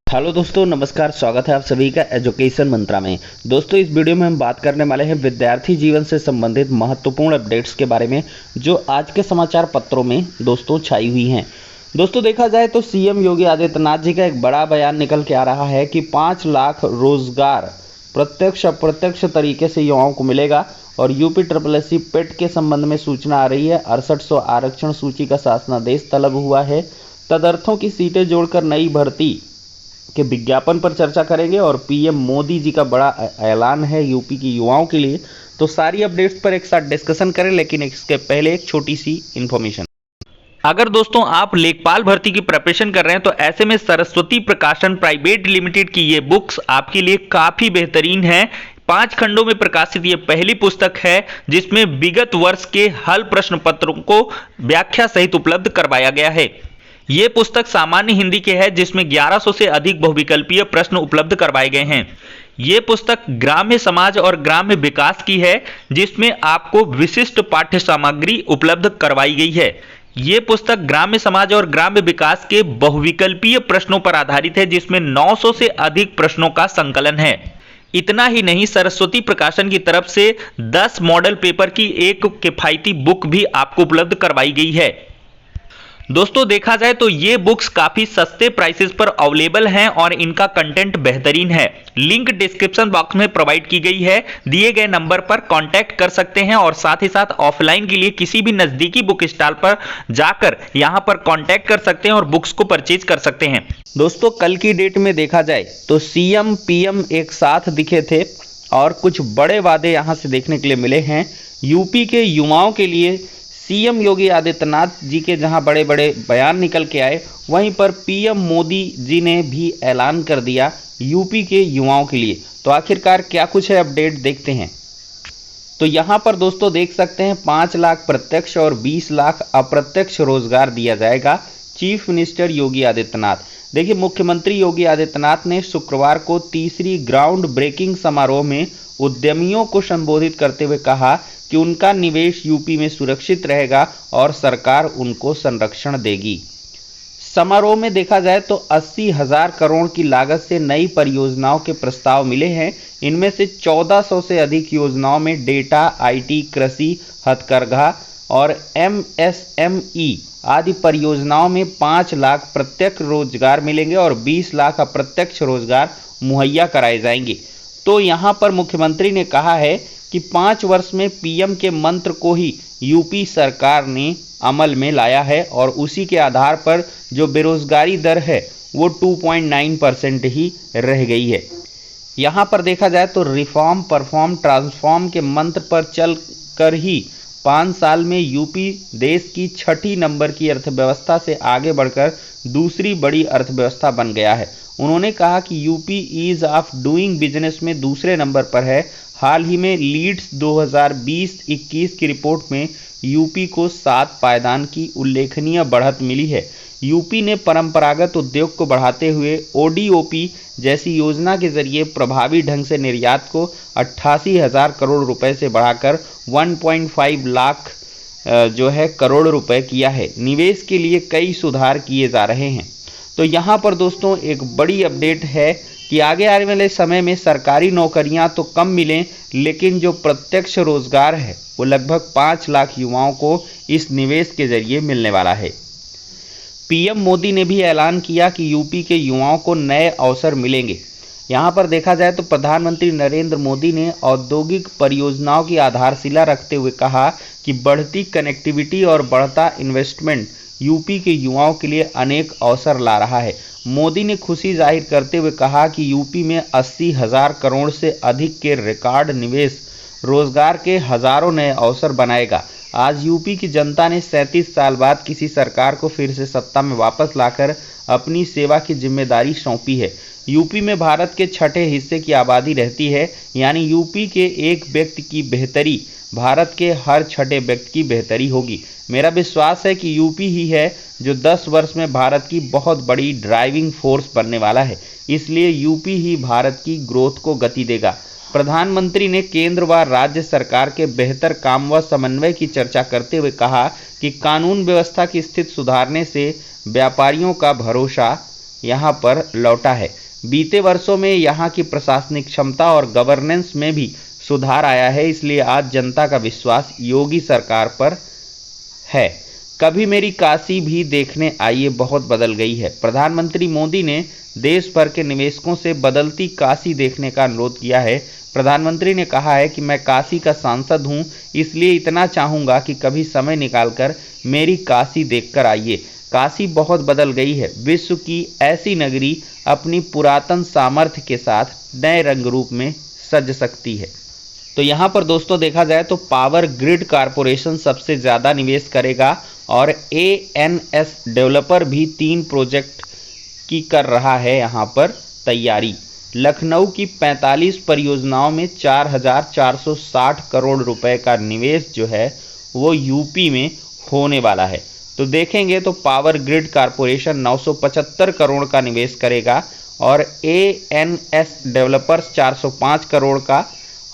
Hello दोस्तों, नमस्कार। स्वागत है आप सभी का एजुकेशन मंत्रा में। दोस्तों, इस वीडियो में हम बात करने वाले हैं विद्यार्थी जीवन से संबंधित महत्वपूर्ण अपडेट्स के बारे में, जो आज के समाचार पत्रों में दोस्तों छाई हुई हैं। दोस्तों, देखा जाए तो सीएम योगी आदित्यनाथ जी का एक बड़ा बयान निकल के आ रहा है कि 5 लाख रोजगार प्रत्यक्ष अप्रत्यक्ष तरीके से युवाओं को मिलेगा। और यूपी SSSC पेट के संबंध में सूचना आ रही है। 6800 आरक्षण सूची का शासनादेश तलब हुआ है। तदर्थों की सीटें जोड़कर नई भर्ती के विज्ञापन पर चर्चा करेंगे। और पीएम मोदी जी का बड़ा ऐलान है यूपी की युवाओं के लिए। तो सारी अपडेट्स पर एक साथ डिस्कशन करें, लेकिन इसके पहले एक छोटी सी इंफॉर्मेशन। अगर दोस्तों आप लेखपाल भर्ती की प्रिपरेशन कर रहे हैं तो ऐसे में सरस्वती प्रकाशन प्राइवेट लिमिटेड की ये बुक्स आपके लिए काफी बेहतरीन है। 5 खंडों में प्रकाशित ये पहली पुस्तक है जिसमें विगत वर्ष के हल प्रश्न पत्रों को व्याख्या सहित उपलब्ध करवाया गया है। ये पुस्तक सामान्य हिंदी के है जिसमें 1100 से अधिक बहुविकल्पीय प्रश्न उपलब्ध करवाए गए हैं। ये पुस्तक ग्राम्य समाज और ग्राम्य विकास की है जिसमें आपको विशिष्ट पाठ्य सामग्री उपलब्ध करवाई गई है। ये पुस्तक ग्राम्य समाज और ग्राम्य विकास के बहुविकल्पीय प्रश्नों पर आधारित है जिसमें 900 से अधिक प्रश्नों का संकलन है। इतना ही नहीं, सरस्वती प्रकाशन की तरफ से 10 मॉडल पेपर की एक किफायती बुक भी आपको उपलब्ध करवाई गई है। दोस्तों, देखा जाए तो ये बुक्स काफी सस्ते प्राइसेस पर अवेलेबल हैं और इनका कंटेंट बेहतरीन है। लिंक डिस्क्रिप्शन बॉक्स में प्रोवाइड की गई है। दिए गए नंबर पर कांटेक्ट कर सकते हैं और साथ ही साथ ऑफलाइन के लिए किसी भी नजदीकी बुक स्टॉल पर जाकर यहां पर कांटेक्ट कर सकते हैं और बुक्स को परचेज कर सकते हैं। दोस्तों, कल की डेट में देखा जाए तो सीएम पीएम एक साथ दिखे थे और कुछ बड़े वादे यहां से देखने के लिए मिले हैं। यूपी के युवाओं के लिए सीएम योगी आदित्यनाथ जी के जहां बड़े बड़े बयान निकल के आए, वहीं पर पीएम मोदी जी ने भी ऐलान कर दिया यूपी के युवाओं के लिए। तो आखिरकार क्या कुछ है, अपडेट देखते हैं। तो यहां पर दोस्तों देख सकते हैं 5 लाख प्रत्यक्ष और 20 लाख अप्रत्यक्ष रोजगार दिया जाएगा। चीफ मिनिस्टर योगी आदित्यनाथ, देखिए, मुख्यमंत्री योगी आदित्यनाथ ने शुक्रवार को तीसरी ग्राउंड ब्रेकिंग समारोह में उद्यमियों को संबोधित करते हुए कहा कि उनका निवेश यूपी में सुरक्षित रहेगा और सरकार उनको संरक्षण देगी। समारोह में देखा जाए तो 80,000 करोड़ की लागत से नई परियोजनाओं के प्रस्ताव मिले हैं। इनमें से 1400 से अधिक योजनाओं में डेटा, आईटी, कृषि, हथकरघा और एमएसएमई आदि परियोजनाओं में 5 लाख प्रत्यक्ष रोजगार मिलेंगे और 20 लाख अप्रत्यक्ष रोजगार मुहैया कराए जाएंगे। तो यहाँ पर मुख्यमंत्री ने कहा है कि 5 वर्ष में पीएम के मंत्र को ही यूपी सरकार ने अमल में लाया है और उसी के आधार पर जो बेरोजगारी दर है वो 2.9% ही रह गई है। यहाँ पर देखा जाए तो रिफॉर्म, परफॉर्म, ट्रांसफॉर्म के मंत्र पर चल कर ही 5 साल में यूपी देश की 6ठी नंबर की अर्थव्यवस्था से आगे बढ़कर दूसरी बड़ी अर्थव्यवस्था बन गया है। उन्होंने कहा कि UP ease of doing business में दूसरे नंबर पर है। हाल ही में लीड्स 2020-21 की रिपोर्ट में यूपी को 7 पायदान की उल्लेखनीय बढ़त मिली है। यूपी ने परंपरागत उद्योग को बढ़ाते हुए ओडीओपी जैसी योजना के जरिए प्रभावी ढंग से निर्यात को 88,000 करोड़ रुपए से बढ़ाकर 1.5 लाख करोड़ रुपए किया है। निवेश के लिए कई सुधार किए जा रहे हैं। तो यहाँ पर दोस्तों एक बड़ी अपडेट है कि आगे आने वाले समय में सरकारी नौकरियां तो कम मिलें, लेकिन जो प्रत्यक्ष रोजगार है वो लगभग 5 लाख युवाओं को इस निवेश के जरिए मिलने वाला है। पीएम मोदी ने भी ऐलान किया कि यूपी के युवाओं को नए अवसर मिलेंगे। यहाँ पर देखा जाए तो प्रधानमंत्री नरेंद्र मोदी ने औद्योगिक परियोजनाओं की आधारशिला रखते हुए कहा कि बढ़ती कनेक्टिविटी और बढ़ता इन्वेस्टमेंट यूपी के युवाओं के लिए अनेक अवसर ला रहा है। मोदी ने खुशी जाहिर करते हुए कहा कि यूपी में 80,000 करोड़ से अधिक के रिकॉर्ड निवेश रोजगार के हजारों नए अवसर बनाएगा। आज यूपी की जनता ने 37 साल बाद किसी सरकार को फिर से सत्ता में वापस लाकर अपनी सेवा की जिम्मेदारी सौंपी है। यूपी में भारत के 6ठे हिस्से की आबादी रहती है, यानी यूपी के एक व्यक्ति की बेहतरी भारत के हर 6ठे व्यक्ति की बेहतरी होगी। मेरा विश्वास है कि यूपी ही है जो 10 वर्ष में भारत की बहुत बड़ी ड्राइविंग फोर्स बनने वाला है। इसलिए यूपी ही भारत की ग्रोथ को गति देगा। प्रधानमंत्री ने केंद्र व राज्य सरकार के बेहतर काम व समन्वय की चर्चा करते हुए कहा कि कानून व्यवस्था की स्थिति सुधारने से व्यापारियों का भरोसा यहाँ पर लौटा है। बीते वर्षों में यहाँ की प्रशासनिक क्षमता और गवर्नेंस में भी सुधार आया है, इसलिए आज जनता का विश्वास योगी सरकार पर है। कभी मेरी काशी भी देखने आइए, बहुत बदल गई है। प्रधानमंत्री मोदी ने देश भर के निवेशकों से बदलती काशी देखने का अनुरोध किया है। प्रधानमंत्री ने कहा है कि मैं काशी का सांसद हूं, इसलिए इतना चाहूंगा कि कभी समय निकालकर मेरी काशी देखकर आइए। काशी बहुत बदल गई है। विश्व की ऐसी नगरी अपनी पुरातन सामर्थ्य के साथ नए रंग रूप में सज सकती है। तो यहाँ पर दोस्तों देखा जाए तो पावर ग्रिड कारपोरेशन सबसे ज़्यादा निवेश करेगा और ANS डेवलपर भी 3 प्रोजेक्ट की कर रहा है यहाँ पर तैयारी। लखनऊ की 45 परियोजनाओं में 4,460 करोड़ रुपए का निवेश जो है वो यूपी में होने वाला है। तो देखेंगे तो पावर ग्रिड कारपोरेशन 975 करोड़ का निवेश करेगा और ANS डेवलपर्स 405 करोड़ का,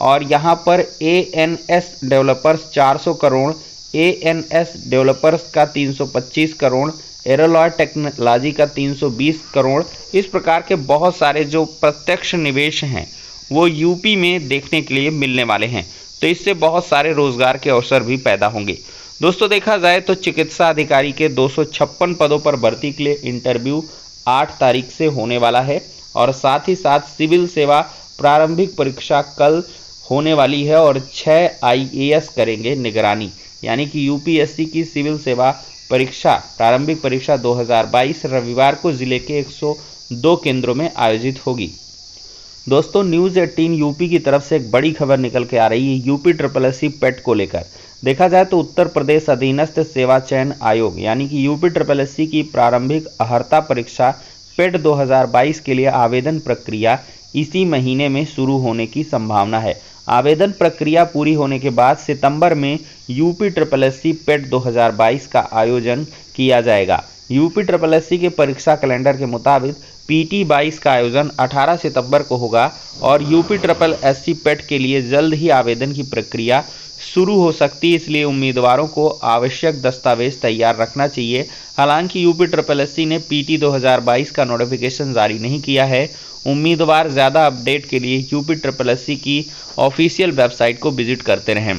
और यहाँ पर ANS developers 400 crore, ANS developers का 325 करोड़, एरोलॉय टेक्नोलॉजी का 320 करोड़। इस प्रकार के बहुत सारे जो प्रत्यक्ष निवेश हैं वो यूपी में देखने के लिए मिलने वाले हैं। तो इससे बहुत सारे रोजगार के अवसर भी पैदा होंगे। दोस्तों देखा जाए तो चिकित्सा अधिकारी के 256 पदों पर भर्ती के लिए इंटरव्यू 8 तारीख से होने वाला है और साथ ही साथ सिविल सेवा प्रारंभिक परीक्षा कल होने वाली है और 6 IAS करेंगे निगरानी, यानी कि UPSC की सिविल सेवा परीक्षा प्रारंभिक परीक्षा 2022 रविवार को जिले के 102 केंद्रों में आयोजित होगी। दोस्तों न्यूज़ 18 यूपी की तरफ से एक बड़ी खबर निकल के आ रही है यूपी SSSC पेट को लेकर। देखा जाए तो उत्तर प्रदेश अधीनस्थ सेवा चयन आयोग यानी कि यूपी SSSC की प्रारंभिक अर्हता परीक्षा पेट 2022 के लिए आवेदन प्रक्रिया इसी महीने में शुरू होने की संभावना है। आवेदन प्रक्रिया पूरी होने के बाद सितंबर में यूपी SSSC पेट 2022 का आयोजन किया जाएगा। यूपी SSSC के परीक्षा कैलेंडर के मुताबिक PT 22 का आयोजन 18 सितंबर को होगा और यूपी SSSC पेट के लिए जल्द ही आवेदन की प्रक्रिया शुरू हो सकती है, इसलिए उम्मीदवारों को आवश्यक दस्तावेज तैयार रखना चाहिए। हालांकि यूपी SSSC ने PT 2022 का नोटिफिकेशन जारी नहीं किया है। उम्मीदवार ज़्यादा अपडेट के लिए यूपी SSSC की ऑफिशियल वेबसाइट को विजिट करते रहें।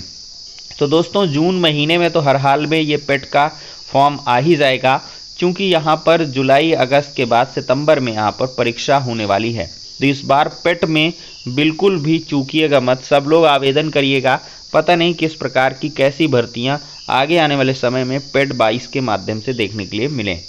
तो दोस्तों जून महीने में तो हर हाल में ये पेट का फॉर्म आ ही जाएगा, क्योंकि यहाँ पर जुलाई अगस्त के बाद सितंबर में यहाँ पर परीक्षा होने वाली है। तो इस बार पेट में बिल्कुल भी चूकिएगा मत, सब लोग आवेदन करिएगा। पता नहीं किस प्रकार की कैसी भर्तियाँ आगे आने वाले समय में पेट 22 के माध्यम से देखने के लिए मिलें।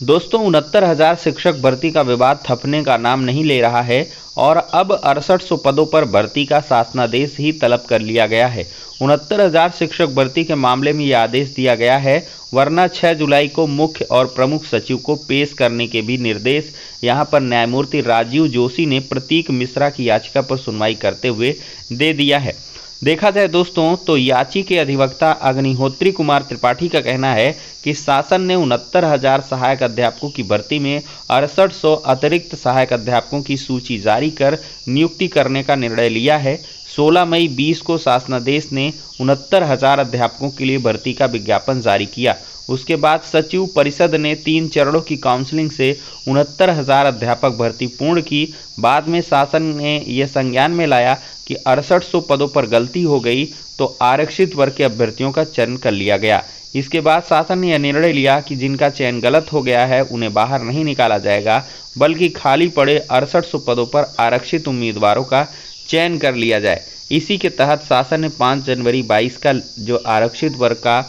दोस्तों 69,000 शिक्षक भर्ती का विवाद थपने का नाम नहीं ले रहा है और अब 6800 पदों पर भर्ती का शासनादेश ही तलब कर लिया गया है। 69,000 शिक्षक भर्ती के मामले में यह आदेश दिया गया है, वरना 6 जुलाई को मुख्य और प्रमुख सचिव को पेश करने के भी निर्देश यहां पर न्यायमूर्ति राजीव जोशी ने प्रतीक मिश्रा की याचिका पर सुनवाई करते हुए दे दिया है। देखा जाए दोस्तों तो याची के अधिवक्ता अग्निहोत्री कुमार त्रिपाठी का कहना है कि शासन ने 69,000 सहायक अध्यापकों की भर्ती में 6800 अतिरिक्त सहायक अध्यापकों की सूची जारी कर नियुक्ति करने का निर्णय लिया है। 16 मई 20 को शासनादेश ने 69,000 अध्यापकों के लिए भर्ती का विज्ञापन जारी किया। उसके बाद सचिव परिषद ने 3 चरणों की काउंसलिंग से 69,000 अध्यापक भर्ती पूर्ण की। बाद में शासन ने यह संज्ञान में लाया कि 6800 पदों पर गलती हो गई तो आरक्षित वर्ग के अभ्यर्थियों का चयन कर लिया गया। इसके बाद शासन ने यह निर्णय लिया कि जिनका चयन गलत हो गया है उन्हें बाहर नहीं निकाला जाएगा, बल्कि खाली पड़े 6800 पदों पर आरक्षित उम्मीदवारों का चयन कर लिया जाए। इसी के तहत शासन ने 5 जनवरी 22 का जो आरक्षित वर्ग का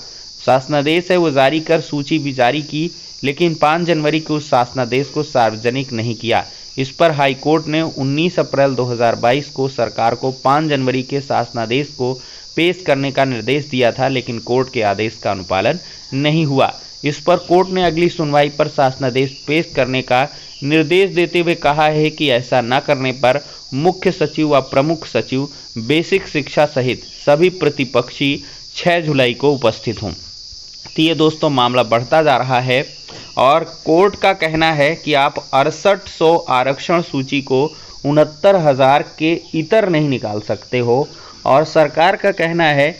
शासनादेश है वो जारी कर सूची भी जारी की, लेकिन 5 जनवरी को उस शासनादेश को सार्वजनिक नहीं किया। इस पर हाई कोर्ट ने 19 अप्रैल 2022 को सरकार को 5 जनवरी के शासनादेश को पेश करने का निर्देश दिया था, लेकिन कोर्ट के आदेश का अनुपालन नहीं हुआ। इस पर कोर्ट ने अगली सुनवाई पर शासनादेश पेश करने का निर्देश देते हुए कहा है कि ऐसा न करने पर मुख्य सचिव व प्रमुख सचिव बेसिक शिक्षा सहित सभी प्रतिपक्षी 6 जुलाई को उपस्थित हों। तो ये दोस्तों मामला बढ़ता जा रहा है और कोर्ट का कहना है कि आप 6800 आरक्षण सूची को 69,000 के इतर नहीं निकाल सकते हो, और सरकार का कहना है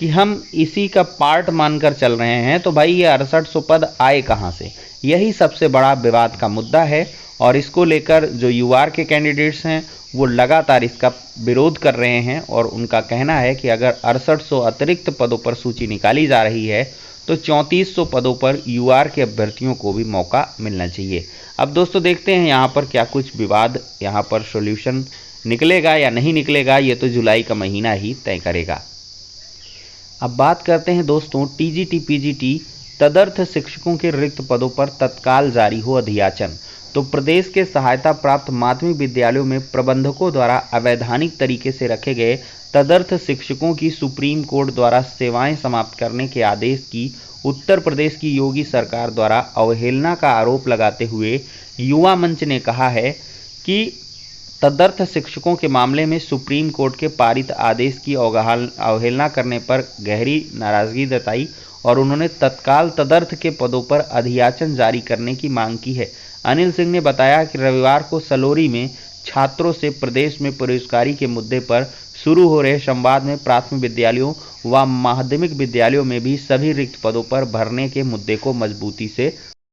कि हम इसी का पार्ट मानकर चल रहे हैं, तो भाई ये 6800 पद आए कहाँ से? यही सबसे बड़ा विवाद का मुद्दा है और इसको लेकर जो यूआर के कैंडिडेट्स हैं वो लगातार इसका विरोध कर रहे हैं और उनका कहना है कि अगर 6800 अतिरिक्त पदों पर सूची निकाली जा रही है तो 3400 पदों पर यूआर के अभ्यर्थियों को भी मौका मिलना चाहिए। अब दोस्तों देखते हैं यहाँ पर क्या कुछ विवाद यहाँ पर सॉल्यूशन निकलेगा या नहीं निकलेगा, ये तो जुलाई का महीना ही तय करेगा। अब बात करते हैं दोस्तों टीजीटी पीजीटी तदर्थ शिक्षकों के रिक्त पदों पर तत्काल जारी हो अधियाचन। तो प्रदेश के सहायता प्राप्त माध्यमिक विद्यालयों में प्रबंधकों द्वारा अवैधानिक तरीके से रखे गए तदर्थ शिक्षकों की सुप्रीम कोर्ट द्वारा सेवाएं समाप्त करने के आदेश की उत्तर प्रदेश की योगी सरकार द्वारा अवहेलना का आरोप लगाते हुए युवा मंच ने कहा है कि तदर्थ शिक्षकों के मामले में सुप्रीम कोर्ट के पारित आदेश की अवहेलना करने पर गहरी नाराजगी जताई और उन्होंने तत्काल तदर्थ के पदों पर अधियाचन जारी करने की मांग की है। अनिल सिंह ने बताया कि रविवार को सलोरी में छात्रों से प्रदेश में बेरोजगारी के मुद्दे पर शुरू हो रहे संवाद में प्राथमिक विद्यालयों व माध्यमिक विद्यालयों में भी सभी रिक्त पदों पर भरने के मुद्दे को मजबूती से